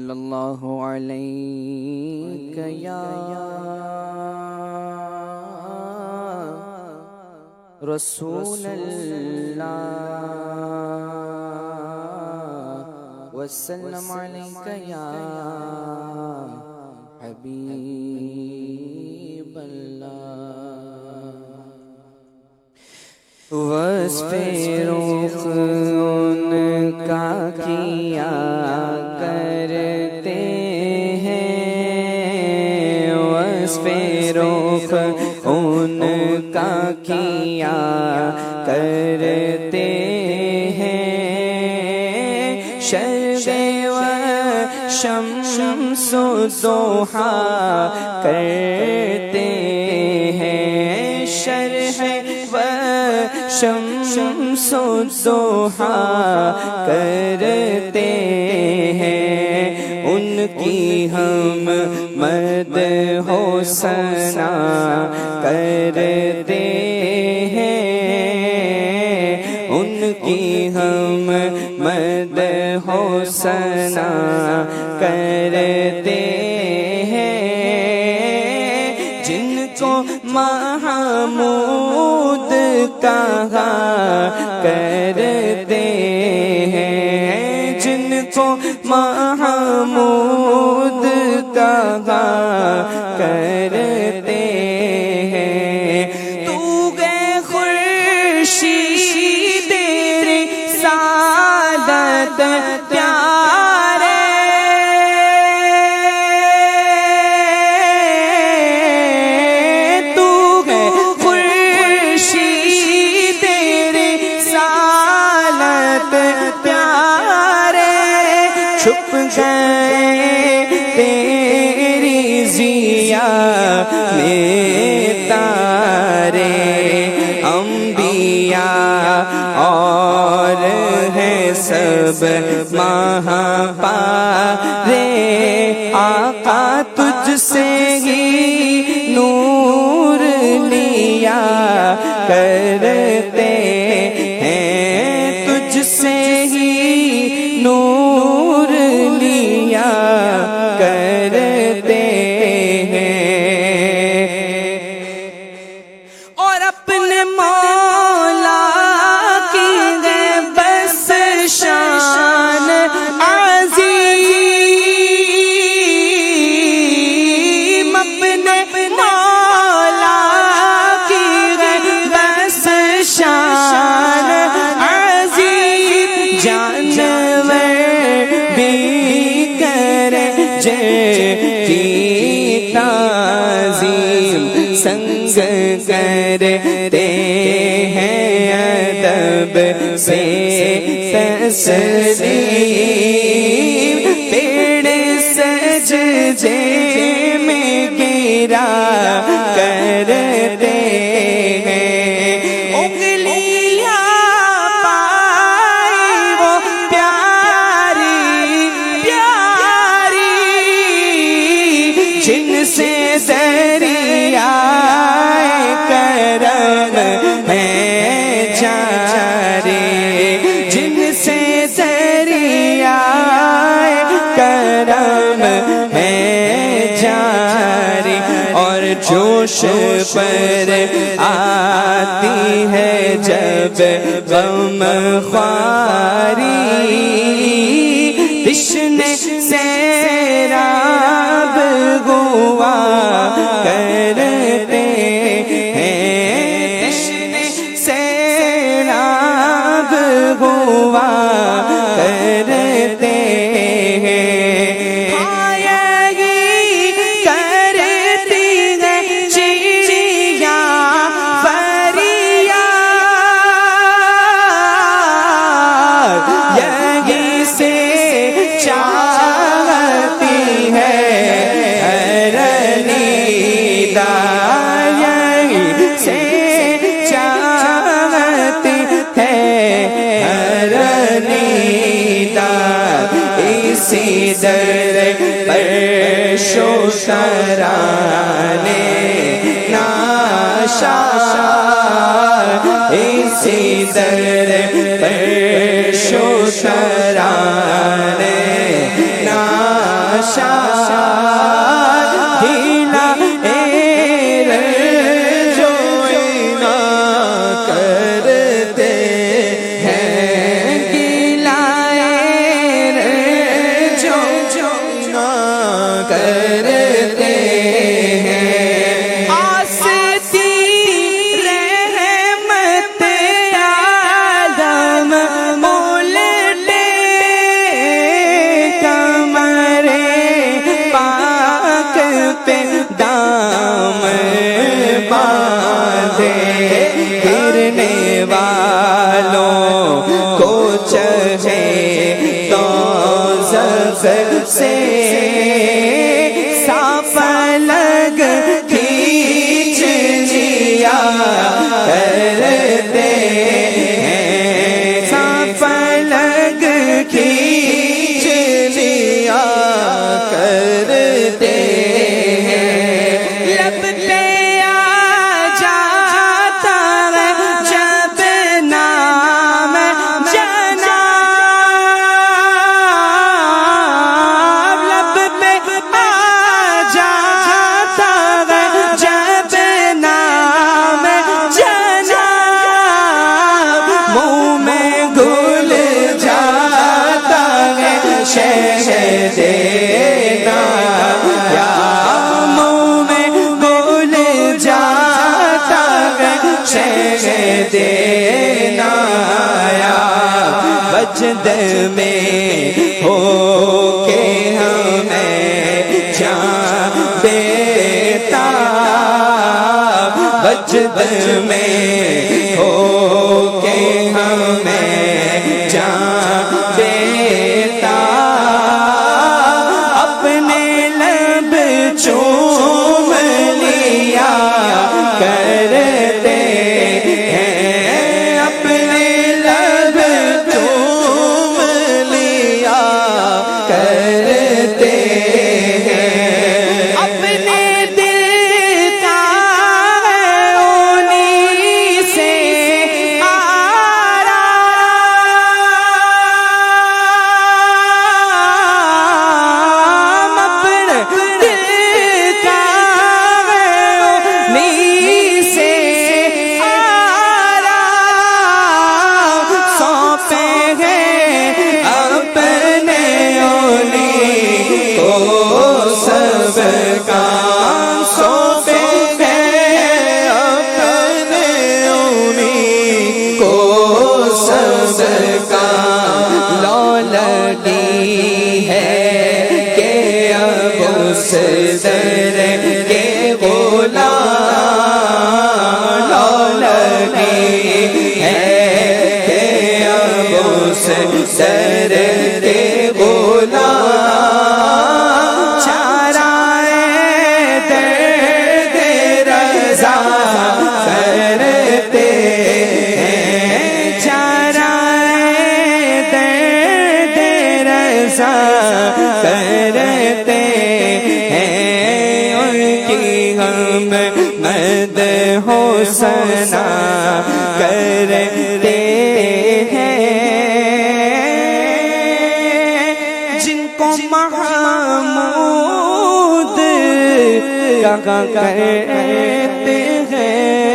صلی اللہ علیہ یا رسول اللہ وسلم علیہ یا حبیب اللہ وصف رخ ان کا کیا کرتے ہیں وصف رخ ان کا کیا کرتے ہیں شرق و شمس و ضحا کرتے ہیں شرق و شمس و ضحا کرتے ہیں ان کی ہم مدح و ثنا کرتے ہیں ان کی ہم مدح و ثنا کرتے ہیں جن کو محمود کہا کرتے ہیں جن کو محمود کہا کرتے ہیں تو گئے خورشید رسالت پیارے تو گئے خورشید رسالت پیارے چھپ گئے تیری ضیا میں تارے انبیاء اور ہیں سب مہاپارے آقا تجھ سے ہی نور لیا کرتے ہیں تجھ سے ہی نور لیا کرتے ہیں اور اپنے مولا کی ہے بس شان عظیم اپنے مولا کی ہے بس شان عظیم جانور بھی کرے جی تعظیم سنگ کرتے ہیں ادب سے تسلیم پیڑ سجدے میں گرا کرتے ہیں انگلیاں پائے وہ پیاری پیاری جن سے دریائے کرم ہے جاری جن سے دریائے کرم ہے جاری اور جوش پر آتی ہے جب غم خواری تشنے سیراب ہوا کرتے ہیں تشنے سیراب ہوا کرتے ہیں اسی در پر شوشرانے ناشا اسی در پر شوشرانے ناشا گیلا جو نہ کرتے ہیں، گیلا جو نہ کرتے ہیں، آستی رحمت عالم مولتے کمرے پاک پہ دام باندھے، گرنے والوں کو چہے دوزخ سے صاف لگ کھینچ لیا کرتے ہیں، صاف لگ کھینچ لیا کرتے ہیں، لب پہ آ جاتا ہے جب نام جناب، لب پہ آ جاتا ہے جب نام جناب، منہ میں گھل جاتا ہے شہد نایا، منہ میں گھل جاتا ہے شہد نایا، وجد میں ہو کے ہمیں جان دیتا، وجد میں ہو کے ہمیں جان دیتا، اپنے لب چوم لیا کرتے ہیں، اپنے لب چوم لیا کرتے ہیں، اپنے دل کا انہی سے آرام، اپنے دل کا انہی سے آرام، سونپے ہیں اپنے انہی کو سب کام، سونپے ہیں اپنے انہی کو سب کام، لو لگی ہے کہ اب اس در کے غلام، لو لگی ہے کہ اب اس در کے غلام، چارائے درد رضا کرتے ہیں، چارائے درد رضا کرتے ہیں، ان کی ہم مدح و ثنا کرتے ہیں، جن کو محمود کہا کرتے ہیں،